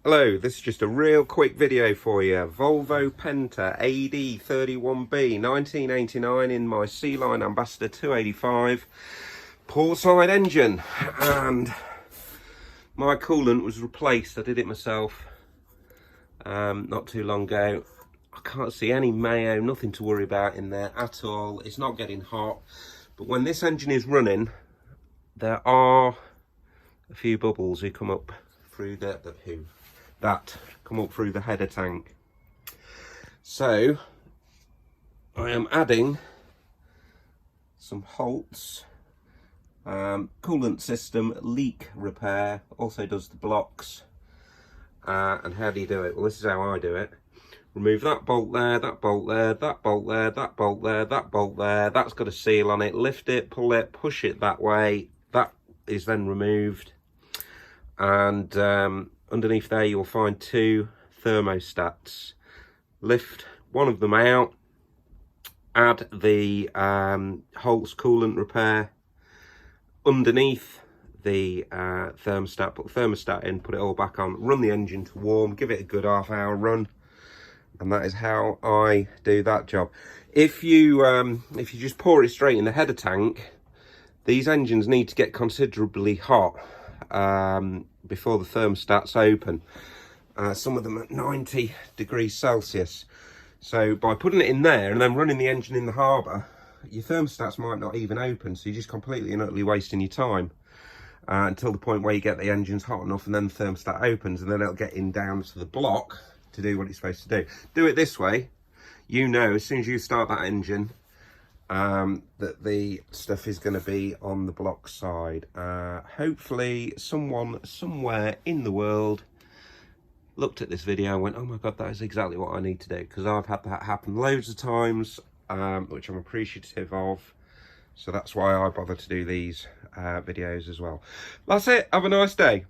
Hello, this is just a real quick video for you. Volvo Penta AD31B 1989 in my Sea Line Ambassador 285 portside engine, and my coolant was replaced. I did it myself not too long ago. I can't see any mayo, nothing to worry about in there at all. It's not getting hot, but when this engine is running, there are a few bubbles who come up through that come up through the header tank. So I am adding some HOLTS coolant system leak repair. Also does the blocks. And how do you do it? Well, this is how I do it. Remove that bolt there, that bolt there, that bolt there, that bolt there, that bolt there. That's got a seal on it. Lift it, pull it, push it that way. That is then removed. And underneath there you'll find two thermostats. Lift one of them out, add the HOLTS coolant repair underneath the thermostat, put the thermostat in, put it all back on, run the engine to warm, give it a good half-hour run, and that is how I do that job. If you just pour it straight in the header tank, these engines need to get considerably hot before the thermostat's open. Some of them at 90 degrees Celsius. So by putting it in there and then running the engine in the harbour, your thermostats might not even open, so you're just completely and utterly wasting your time until the point where you get the engines hot enough, and then the thermostat opens, and then it'll get in down to the block to do what it's supposed to do. Do it this way, you know as soon as you start that engine that the stuff is going to be on the block side. Hopefully someone somewhere in the world looked at this video and went, oh my god, that is exactly what I need to do, because I've had that happen loads of times, which I'm appreciative of. So that's why I bother to do these videos as well. That's it. Have a nice day.